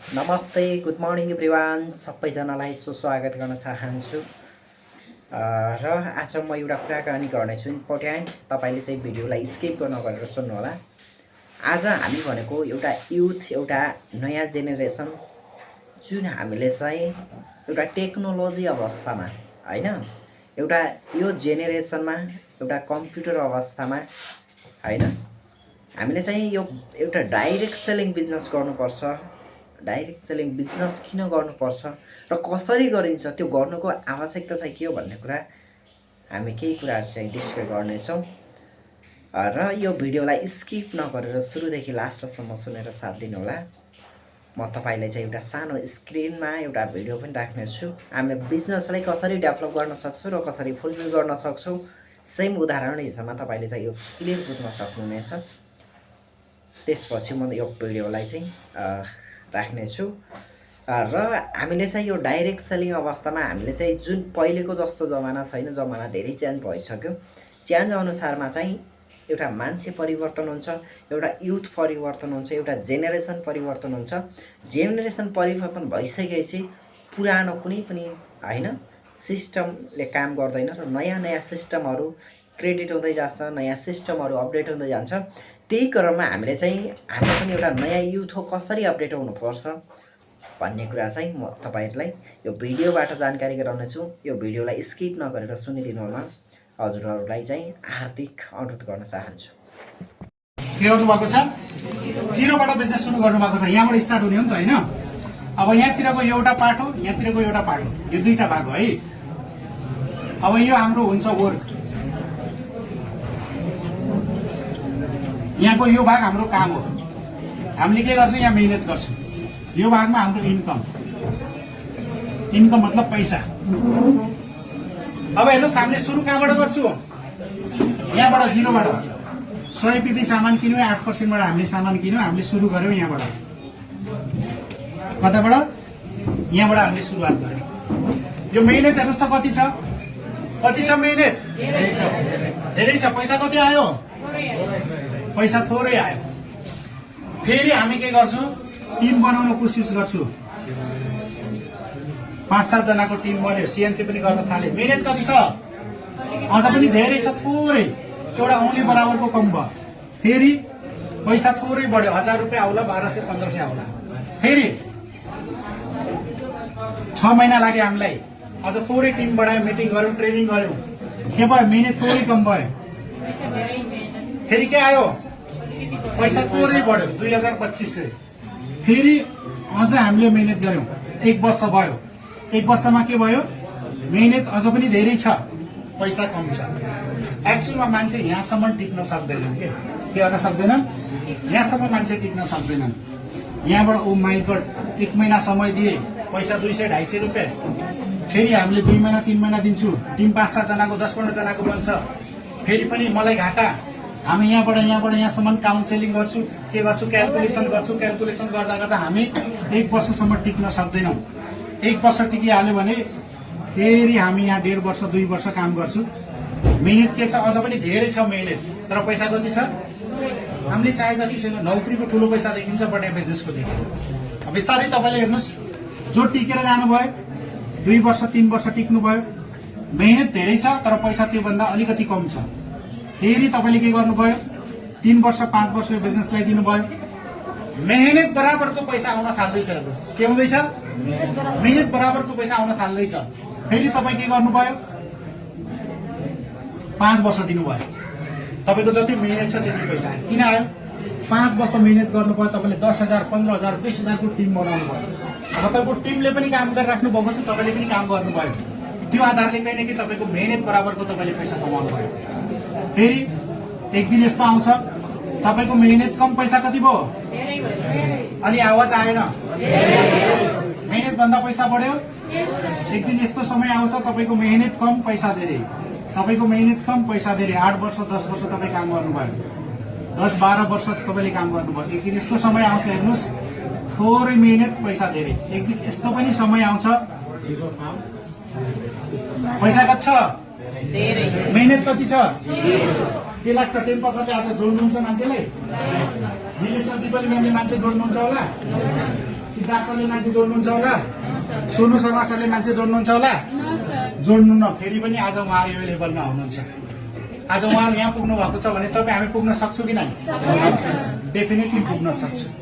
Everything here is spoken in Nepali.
नमस्ते, गुड मर्निङ एभ्रिवान। सबैजनालाई सुस्वागत गर्न चाहन्छु। र आज म एउटा कुराकानी गर्नेछु इम्पोर्टेन्ट। तपाईँले चाहिँ भिडियोलाई स्किप नगरेर सुन्नुहोला। आज हामी भनेको एउटा युथ, एउटा नयाँ जेनेरेसन, जुन हामीले चाहिँ एउटा टेक्नोलोजी अवस्थामा हैन, एउटा यो जेनेरेसनमा एउटा कम्प्युटर अवस्थामा हैन, हामीले चाहिँ यो एउटा डाइरेक्ट सेलिङ बिजनेस गर्नुपर्छ। डाइरेक्ट सेलिङ बिजनेस किन गर्नुपर्छ र कसरी गरिन्छ, त्यो गर्नुको आवश्यकता चाहिँ के हो भन्ने कुरा हामी केही कुराहरू चाहिँ डिस्कस गर्नेछौँ। र यो भिडियोलाई स्किप नगरेर सुरुदेखि लास्टसम्म सुनेर साथ दिनुहोला। म तपाईँलाई चाहिँ एउटा सानो स्क्रिनमा एउटा भिडियो पनि राख्नेछु। हामी बिजनेसलाई कसरी डेभलप गर्न सक्छौँ र कसरी फुलफिल गर्न सक्छौँ, सेम उदाहरण हिसाबमा तपाईँले चाहिँ यो क्लियर बुझ्न सक्नुहुनेछ। त्यसपछि म यो भिडियोलाई चाहिँ राख्नेछु। र हामीले चाहिँ यो डाइरेक्ट सेलिङ अवस्थामा हामीले चाहिँ जुन पहिलेको जस्तो जमाना छैन, जमाना धेरै चेन्ज भइसक्यो। चेन्ज अनुसारमा चाहिँ एउटा मान्छे परिवर्तन हुन्छ, एउटा युथ परिवर्तन हुन्छ, एउटा जेनेरेसन परिवर्तन हुन्छ। जेनेरेसन परिवर्तन भइसकेपछि पुरानो कुनै पनि हैन सिस्टमले काम गर्दैन र नयाँ नयाँ सिस्टमहरू क्रेडिट हुँदै जान्छ, नयाँ सिस्टमहरू अपडेट हुँदै जान्छ। त्यही क्रममा हामीले चाहिँ हामी पनि एउटा नयाँ युथ हो, कसरी अपडेट हुनुपर्छ भन्ने कुरा चाहिँ म तपाईँहरूलाई यो भिडियोबाट जानकारी गराउनेछु। यो भिडियोलाई स्किप नगरेर सुनिदिनु होला। हजुरहरूलाई चाहिँ हार्दिक अनुरोध गर्न चाहन्छु। के गर्नुभएको छ? जिरोबाट बिजनेस सुरु गर्नुभएको छ। यहाँबाट स्टार्ट हुने हो नि त हैन। अब यहाँतिरको एउटा पार्ट हो, यहाँतिरको एउटा पार्ट हो, यो दुईटा भाग हो है। अब यो हाम्रो हुन्छ वर्क, यहाँको यो भाग हाम्रो काम हो। हामीले के गर्छौँ? यहाँ मेहनत गर्छौँ। यो भागमा हाम्रो इन्कम, इन्कम मतलब पैसा। अब हेर्नुहोस्, हामीले सुरु कहाँबाट गर्छु? यहाँबाट, जिरोबाट। 100 रुपियाँ सामान किन्यो, 8% हामीले सामान किन्यो, हामीले सुरु गर्यौँ यहाँबाट। कताबाट? यहाँबाट हामीले सुरुवात गर्यौँ। यो मेहनत हेर्नुहोस् त कति छ? कति छ मेहनत? धेरै छ। पैसा कति आयो? पैसा थोरै आयो। फेरि हामी के गर्छौँ? टिम बनाउन कोसिस गर्छु। 5-7 जनाको टिम बन्यो, सिएनसी पनि गर्न थाले। मेहनत कति छ? अझ पनि धेरै छ, थोरै। एउटा औँली बराबरको कम भयो। फेरि पैसा थोरै बढ्यो, 1000 रुपियाँ आउला, 1200-1500 आउला। फेरि 6 महिना लाग्यो हामीलाई। अझ थोरै टिम बढायो, मिटिङ गऱ्यौँ, ट्रेनिङ गऱ्यौँ। के भयो? मेहनत थोरै कम भयो। फेरि के आयो? पैसा थोरै बढ्यो, 2250। फेरि अझ हामीले मेहनत गऱ्यौँ, 1 वर्ष भयो। 1 वर्षमा के भयो? मेहनत अझ पनि धेरै छ, पैसा कम छ। एक्चुअलमा मान्छे यहाँसम्म टिक्न सक्दैनन्। के गर्न सक्दैनन्? यहाँसम्म मान्छे टिक्न सक्दैनन्। यहाँबाट ओ माई गड, 1 महिना समय दिए, पैसा 200-250 रुपियाँ। फेरि हामीले 2 महिना 3 महिना दिन्छु, टिम 5-7 जनाको, 10-15 जनाको बन्छ। फेरि पनि मलाई घाटा। हामी यहाँबाट यहाँसम्म काउन्सेलिङ गर्छु, के गर्छु? क्यालकुलेसन गर्छु। क्यालकुलेसन गर्दा गर्दा हामी 1 वर्षसम्म टिक्न सक्दैनौँ। 1 वर्ष टिकिहाल्यो भने फेरि हामी यहाँ 1.5 वर्ष 2 वर्ष काम गर्छु। मेहनत के छ? अझ पनि धेरै छ मेहनत, तर पैसा कति छ? हामीले चाहे जति छैन। नौकरीको ठुलो पैसा देखिन्छ, बट बिजनेसको देखिन्छ। बिस्तारै तपाईँले हेर्नुहोस्, जो टिकेर जानुभयो, 2 वर्ष 3 वर्ष टिक्नुभयो, मेहनत धेरै छ तर पैसा त्योभन्दा अलिकति कम छ। फेरि तपाईँले के गर्नुभयो? 3 वर्ष 5 वर्ष यो बिजनेसलाई दिनुभयो, मेहनत बराबरको पैसा आउन थाल्दैछ। हेर्नुहोस्, के हुँदैछ? मेहनत बराबरको पैसा आउन थाल्दैछ। फेरि तपाईँ के गर्नुभयो? 5 वर्ष दिनुभयो, तपाईँको जति मेहनत छ त्यति पैसा आयो। किन आयो? 5 वर्ष मेहनत गर्नुभयो, तपाईँले 10,000 15,000 20,000 को टिम बनाउनु भयो। अब तपाईँको टिमले पनि काम गरिराख्नु भएको छ, तपाईँले पनि काम गर्नुभयो। त्यो आधारले कहीँ न कहीँ तपाईँको मेहनत बराबरको तपाईँले पैसा कमाउनु भयो। फेरि एक दिन यस्तो आउँछ, तपाईँको मेहनत कम, पैसा कति भयो? अलि आवाज आएन? मेहनत भन्दा पैसा बढ्यो। एक दिन यस्तो समय आउँछ, तपाईँको मेहनत कम, पैसा धेरै। तपाईँको मेहनत कम, पैसा धेरै। 8 वर्ष 10 वर्ष तपाईँ काम गर्नुभयो, 10-12 वर्ष तपाईँले काम गर्नुभयो। एक दिन यस्तो समय आउँछ, हेर्नुहोस्, थोरै मेहनत, पैसा धेरै। एक दिन यस्तो पनि समय आउँछ, पैसा कति छ? मेहनत कति छ? के लाग्छ? 10% आज जोड्नुहुन्छ मान्छेलाई? निलेश्वर दिपली म्यामले मान्छे जोड्नुहुन्छ होला? सिद्ध सिद्धार्थ सरले मान्छे जोड्नुहुन्छ होला, सोनु शर्मा सरले मान्छे जोड्नुहुन्छ होला, जोड्नु न। फेरि पनि आज उहाँहरू यो लेभलमा हुनुहुन्छ। आज उहाँहरू यहाँ पुग्नु भएको छ भने तपाईँ हामी पुग्न सक्छौँ कि नै? डेफिनेटली पुग्न सक्छौँ।